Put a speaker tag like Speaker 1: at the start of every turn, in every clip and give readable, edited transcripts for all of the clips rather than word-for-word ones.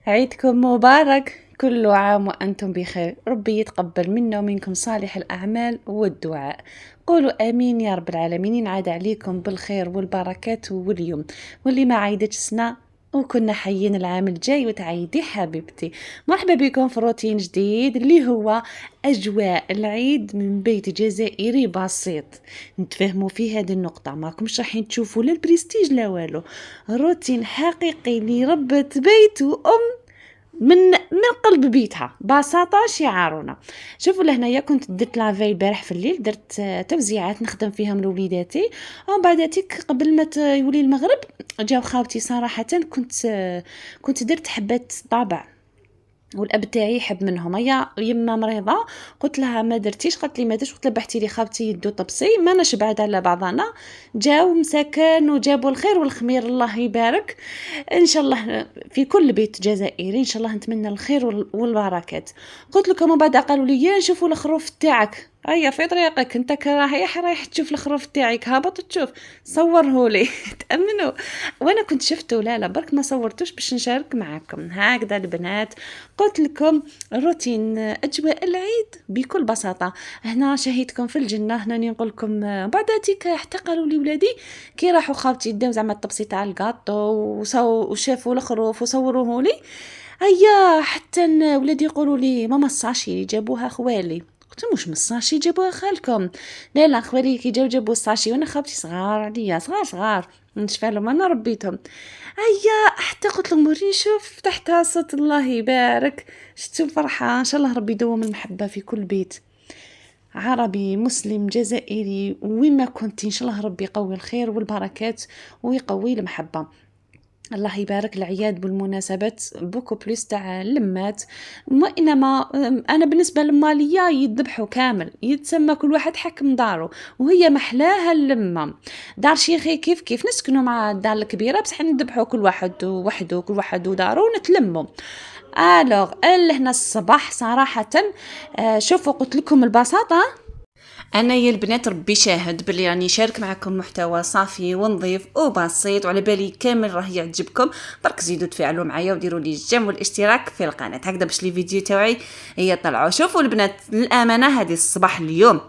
Speaker 1: عيدكم مبارك، كل عام وأنتم بخير. ربي يتقبل منا ومنكم صالح الأعمال والدعاء. قولوا آمين يا رب العالمين. ينعاد عليكم بالخير والبركات واليوم واللي ما عيدتش سنة وكنا حيين العام الجاي وتعيدي حبيبتي. مرحبا بكم في روتين جديد اللي هو أجواء العيد من بيت جزائري بسيط. نتفاهموا في هذه النقطة، ماكمش راحين تشوفوا لا البريستيج لا والو. روتين حقيقي لربة بيت وأم من قلب بيتها، بساطة شعارنا. شوفوا لهنايا كنت درت لافاي البارح في الليل، درت توزيعات نخدم فيهم لوليداتي، ومن بعداتك قبل ما يولي المغرب جاو خاوتي. صراحة كنت درت حبات طابع، والاب تاعي يحب منهم. هي يما مريضه، قلت لها ما درتيش، قالت لي ما درتش. قلت لها بحتي لي خاوتي يدو طبسي، ما نشبعد على بعضنا. جاو مساكن وجابوا الخير والخمير، الله يبارك ان شاء الله في كل بيت جزائري. ان شاء الله نتمنى الخير والبركات. قلت لكم من بعد قالوا لي يا نشوفوا الخروف تاعك. هيا في طريقك انت رايح تشوف الخروف تاعك، هابط تشوف صورهولي تأمنوا. وانا كنت شفته، لا برك ما صورتوش باش نشارك معكم. هكذا البنات قلت لكم روتين اجواء العيد بكل بساطه. هنا شهيتكم في الجنه. هنا نقول لكم بعداتك حتى قالوا لي ولادي كي راحوا خاوتي داو زعما الطبسي تاع الكاطو وشافوا الخروف وصوروه لي. هيا حتى ولادي يقولوا لي ماما الساشي اللي جابوها خوالي. قلت مش من الساشي جابوها خالكم. لا خوالي كي جابوا الساشي وانا خاوتي صغار عليا، صغار نشفى لهم انا ربيتهم. هيا حتى قلت لهم وريني شوف تحتها صوت، الله يبارك. شتو فرحة. ان شاء الله ربي يدوم المحبة في كل بيت عربي مسلم جزائري، وين ما كنت ان شاء الله ربي يقوي الخير والبركات ويقوي المحبة. الله يبارك. العياد بالمناسبات بوكو بليس تاع اللمات، وانما انا بالنسبه لماليا يذبحوا كامل، يتسمى كل واحد حكم دارو، وهي محلاها اللمه. دار شيخي كيف نسكنوا مع الدار الكبيره، بصح نذبحوا كل واحد وحده، كل واحد ودارو ونتلموا. الوغ لهنا الصباح صراحه شوفوا قلت لكم البساطه. انا يا البنات ربي شاهد بلي راني نشارك معكم محتوى صافي ونظيف وبسيط، وعلى بالي كامل راه يعجبكم. برك زيدوا تفاعلوا معايا وديروا لي الجيم والاشتراك في القناه هكذا باش لي فيديو تاعي يطلعوا. شوفوا البنات للامانه هذه الصباح اليوم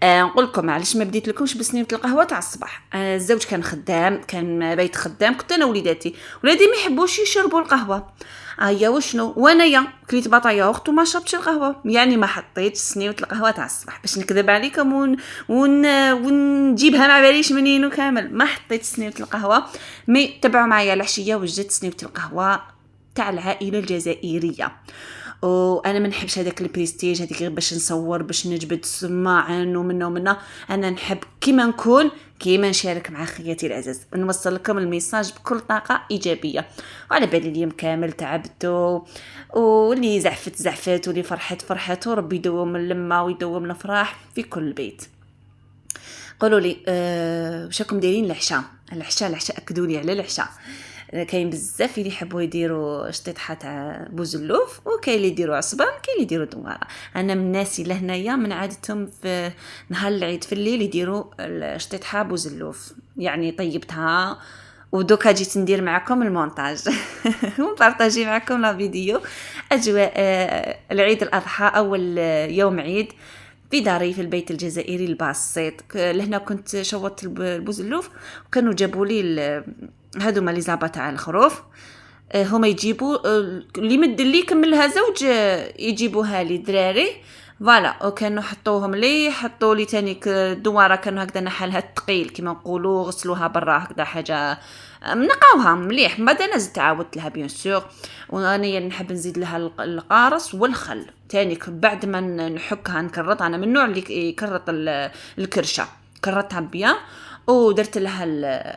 Speaker 1: نقول لكم علاش ما بديت لكمش بسنيمه القهوه تاع الصباح. الزوج كان خدام، كان بيت خدام، كنت انا وليداتي ما يحبوش يشربوا القهوه. هيا وشنو، وانايا كليت بطايه اخت وما شربتش القهوه، يعني ما حطيتش سنيوه القهوه تاع الصباح باش نكذب عليكم ونجيبها ما باليش منين وكامل. ما حطيت سنيوه القهوه. مي تبعوا معايا العشيه وجدت سنيوه القهوه تاع العائله الجزائريه. وانا ما نحبش هذاك البريستيج هذيك غير باش نصور باش نجبد سماعن ومنا. انا نحب كيما نكون كيما نشارك مع خياتي العزاز، نوصل لكم الميساج بكل طاقه ايجابيه. وعلى بالي اليوم كامل تعبتوا، واللي زعفت واللي فرحت وربي يدوم اللمه ويدوم الفرح في كل بيت. قولوا لي واش راكم دايرين العشاء اكدوا لي على العشاء. كاين بزاف اللي يحبوا يديروا شطيطحه تاع بوزلوف، وكاين اللي يديروا عصبان، كاين اللي يديروا دواره. انا من الناس اللي هنايا من عادتهم في نهار العيد في الليل يديروا الشطيطحه بوزلوف، يعني طيبتها ودوكا جيت ندير معكم المونتاج ونبارطاجي معكم لا فيديو اجواء العيد الاضحى اول يوم عيد في داري في البيت الجزائري البسيط. لهنا كنت شوطت البوزلوف، وكانوا جابوا لي هذوما لي زابا تاع الخروف. هما يجيبوا اللي مد اللي كملها زوج يجيبوها لي دراري فوالا، وكانوا حطوهم لي حطوا لي تاني دواره كانوا هكذا نحالها الثقيل كما نقولوا، غسلوها برا هكذا حاجه نقاوها مليح. بعد انا زدت عاودت لها بيان سور، وانا نحب نزيد لها القارص والخل تاني بعد ما نحكها نكرط. انا من النوع اللي يكرط الكرشه، كرطها بيان ودرت لها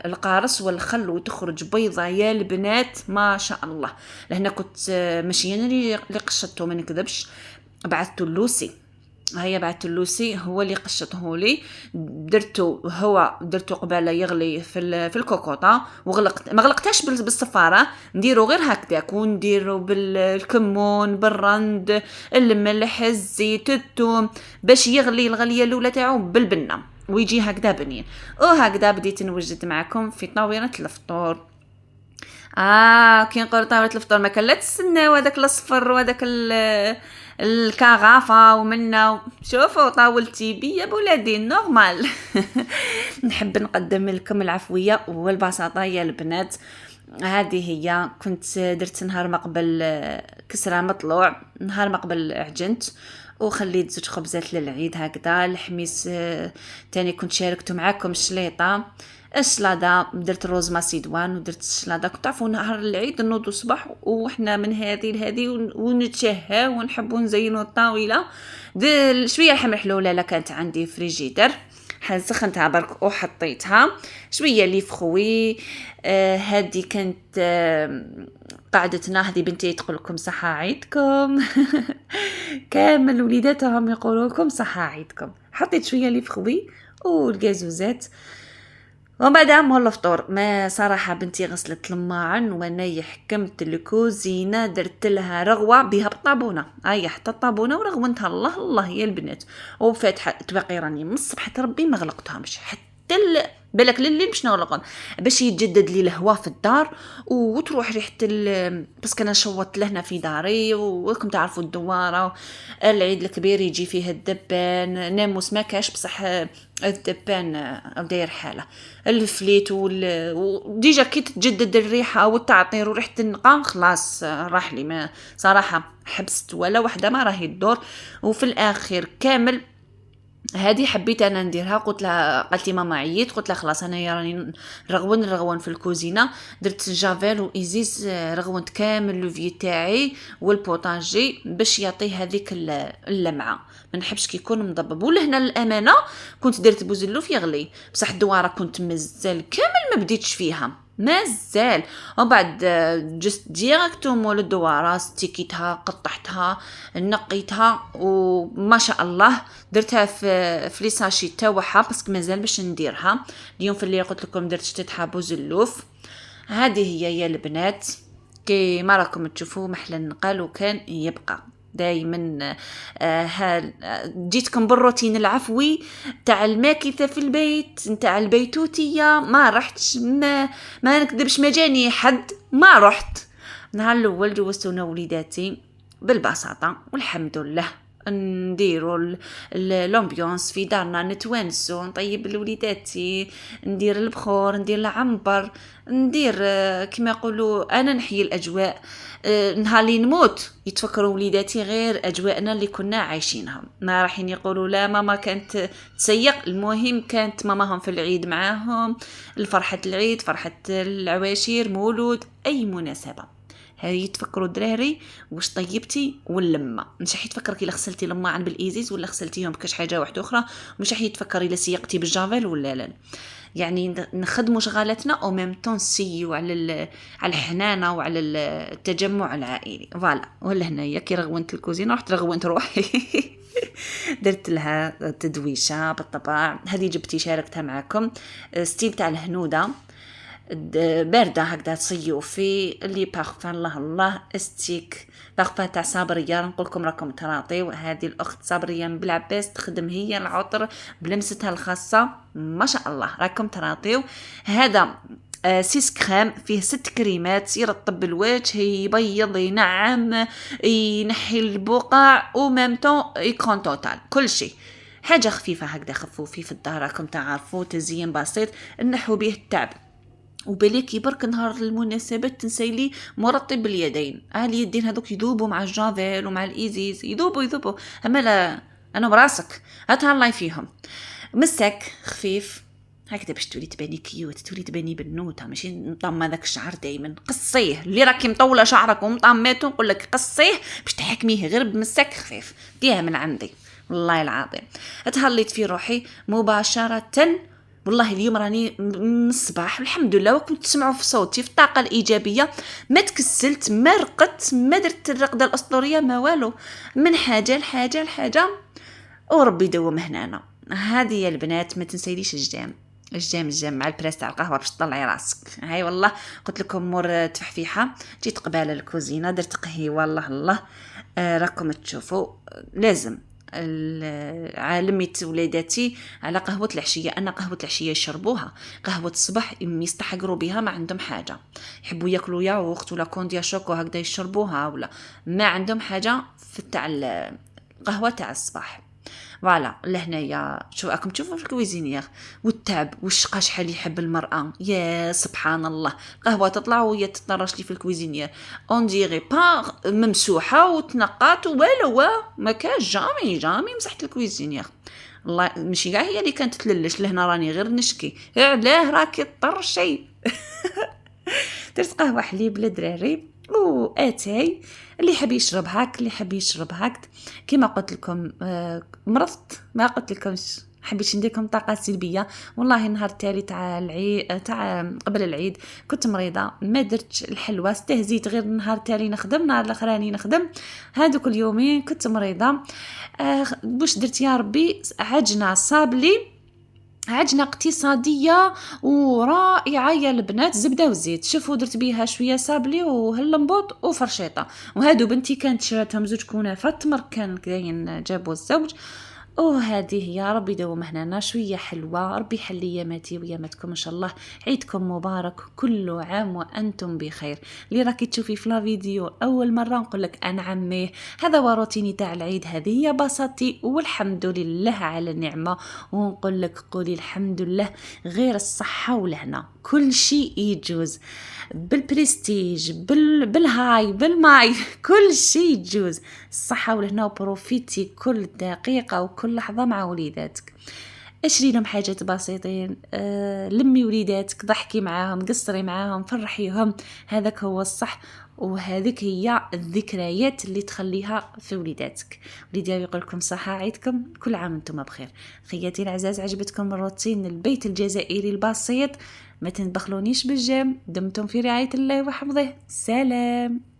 Speaker 1: القارص والخل وتخرج بيضة يا البنات ما شاء الله. لهنا كنت ماشي انا اللي قشطته ما نكذبش، بعثته اللوسي. هيا بعثت اللوسي هو اللي قشطه لي. درته قبل يغلي في الكوكوطه، وغلقت ما غلقتهاش بالصفاره، نديرو غير هكذا ونديرو بالكمون بالرند الملح الزيت الثوم باش يغلي الغليه الاولى تاعو بالبنه ويجي هكذا بنين. وهكذا بديت نوجد معكم في طاوله الفطور. كي نقولوا طاولة الفطور ما كان لا تستناو هذاك الاصفر وهذاك الكغافة ومنا شوفوا طاولتي بيا بولادي نورمال. نحب نقدم لكم العفوية والبساطة يا البنات. هذه هي كنت درت نهار ما قبل كسرة مطلوع، نهار ما قبل عجنت وخليت زوج خبزات للعيد هكذا. الحميس تاني كنت شاركته معاكم الشليطه الشلاضه، درت روز ماسيدوان ودرت الشلاضه. كنت تعرفوا نهار العيد نوضوا الصباح وحنا من هذه لهذه ونتشهى ونحبوا نزينوا الطاوله. شويه الحمر حلوله لا كانت عندي فريجيدر، سخنتها برك وحطيتها شويه لي فخوي. هذه كانت قعدتنا، هذه بنتي تقول لكم صحة عيدكم. كامل وليداتهم يقولوا لكم صحة عيدكم. حطيت شويه لي فخوي والجازوزات وبعدها مول الفطور. ما صراحه بنتي غسلت الماعن وانا حكمت الكوزينه، درت لها رغوه بها بالطابونه. حتى الطابونه ورغونتها الله الله يا البنات. وفاتحه تبقي راني من الصبح ربي ما غلقتهمش حتى بالك لليل باش نغلقهم باش يتجدد لي الهواء في الدار وتروح ريحه بس كنا شوطت لهنا في داري. وكم تعرفوا الدواره العيد الكبير يجي فيه الدبان، ناموس ما كاش بصح الدبان او داير حاله الفليت وديجا كي تتجدد الريحه والتعطير وريحه النقا خلاص راح لي. ما صراحه حبست ولا وحده ما راهي الدور. وفي الاخير كامل هذه حبيت انا نديرها. قالت لي ماما عييت، قلت لها خلاص انا راني رغون في الكوزينه. درت جافيل وايزيز رغونت كامل لوفي تاعي والبوطاجي باش يعطي هذيك اللمعه. ما نحبش كي يكون مضبب. ولهنا الامانه كنت درت بوزلوف يغلي بصح الدواره كنت مازال كامل ما بديتش فيها مازال. وبعد جست ديريكتومون للدواره ستيكيتها قطعتها نقيتها وما شاء الله درتها في لي ساشي تاعها باسكو مازال باش نديرها اليوم. في اللي قلت لكم درت شتتها بوزلوف. هذه هي يا البنات كي ما راكم تشوفوا محل النقال وكان يبقى دائما. جيتكم بالروتين العفوي تاع الماكثه في البيت نتاع البيتوتيه. ما رحتش ما نكذبش ما جاني حد ما رحت. نهار الاول جوزتونا وليداتي بالبساطه والحمد لله. نديروا الامبيونس في دارنا نتوانسوا نطيب لوليداتي ندير البخور ندير العنبر ندير كما يقولوا انا نحيي الاجواء. نهار اللي نموت يتفكروا وليداتي غير اجواءنا اللي كنا عايشينها. ما راحين يقولوا لا ماما كانت تسيق. المهم كانت ماماهم في العيد معاهم، الفرحة العيد فرحة العواشير مولود اي مناسبة. هذه يتفكروا الدراري واش طيبتي واللمه. مش راح يتفكر كي غسلتي الماعن بالايزيز ولا غسلتيهم بكاش حاجه واحده اخرى. مش راح يتفكر الا سيقتي بالجافيل ولا لا. يعني نخدموا شغالتنا او ميم طون سيو على الحنانه وعلى التجمع العائلي. فوالا. ولا هنايا كي رغونت الكوزينه رحت رغونت روحي. درت لها تدويشه بالطبع. هذه جبتي شاركتها معكم ستيل تاع الهنوده باردة هكذا صيوفي اللي بارفان الله الله استيك بارفان تاع صابرية. نقول لكم راكم تراطي. وهذه الأخت صابرية من بلعباس تخدم هي العطر بلمستها الخاصة ما شاء الله راكم تراطيو. هذا سيس كريم فيه 6 كريمات يرطب الوجه يبيض ينعم ينحي البقع ومامتون يكون توتال كل شيء. حاجة خفيفة هكذا خفوفي في الدار راكم تعرفوا تزيين بسيط نحو به التعب. وبالك برك نهار المناسبات تنسيلي مرطب اليدين. اليدين هذوك يذوبوا مع الجافيل ومع الايزيز يذوبوا. اما لا انا براسك هتهلاي فيهم مسك خفيف هكذا باش تولي تباني كيوت تولي تباني بنوته. ماشي نطم هذاك الشعر دائما قصيه اللي راكي مطوله شعرك ومطماته نقول لك قصيه باش تحكميه غير بمسك خفيف ديها من عندي والله العظيم. تهليت في روحي مباشره. والله اليوم راني من الصباح الحمد لله وكنت تسمعوا في صوتي في الطاقه الايجابيه. ما تكسلت ما رقدت ما درت الرقده الاسطوريه ما والو. من حاجه لحاجه وربي يدوم هنانا. هذه يا البنات ما تنسيليش الجام مع البريس تاع القهوه باش تطلعي راسك. هاي والله قلت لكم مور تفحفيحه جيت قباله الكوزينه درت قهوه والله الله. راكم تشوفوا لازم علمت ولاداتي على قهوة العشية. أنا قهوة العشية يشربوها، قهوة الصباح يستحقروا بها، ما عندهم حاجة. يحبوا ياكلوا ياغورت ولا كونديا شوكو هكذا يشربوها، ولا ما عندهم حاجة في تاع القهوة تاع الصباح. فوالا لهنايا شو راكم تشوفوا في الكويزينيير والتعب والشقا شحال يحب المرأة. يا سبحان الله، قهوة تطلع وهي تطرش لي في الكويزينيير اون ديغي با ممسوحة وتنقات والو ما كان جامي مسحت الكويزينيير. الله ماشي كاع هي اللي كانت تللش، لهنا راني غير نشكي علاه راكي طرشي. درت قهوة حليب للدراري واتاي، اللي يحب يشرب هاك اللي يحب يشرب هاك. كما قلت لكم مرضت، ما قلت لكمش حبيت ندير لكم طاقه سلبيه. والله النهار التالي تاع العيد تاع قبل العيد كنت مريضه، ما درتش الحلوه، استهزيت غير النهار التالي نخدم، نهار الاخراني نخدم، هذوك اليومين كنت مريضه. واش درت يا ربي؟ عجنه صابلي، عجنة اقتصادية ورائعة يا البنات، زبدة وزيت. شوفوا درت بيها شوية سابلي وهلمبوط وفرشيطة، وهادو بنتي كانت شراتهم 2 كنافة تمر كان كاين جابوا الزوج. وهذه يا ربي دوم هنا شوية حلوة. ربي يحلي ياماتي وياماتكم ان شاء الله. عيدكم مبارك، كل عام وانتم بخير. اللي راكي تشوفي في الفيديو اول مرة نقول لك انا عميه، هذا هو روتيني تاع العيد، هذه هي بساطتي والحمد لله على النعمة. ونقول لك قولي الحمد لله، غير الصحة والهنا كل شيء يجوز، بالبريستيج بالهاي بالماي كل شيء يجوز. الصحة والهنا وبروفيتي كل دقيقة وكل لحظة مع وليداتك. اشري لهم حاجات بسيطين، لمي وليداتك، ضحكي معاهم، قصري معاهم، فرحيهم، هذاك هو الصح. وهذيك هي الذكريات اللي تخليها في وليداتك. وليدي يقول لكم صحة، عيدكم كل عام انتم بخير. خياتي العزاز، عجبتكم الروتين البيت الجزائري البسيط؟ ما تنبخلونيش بالجام. دمتم في رعاية الله وحفظه. سلام.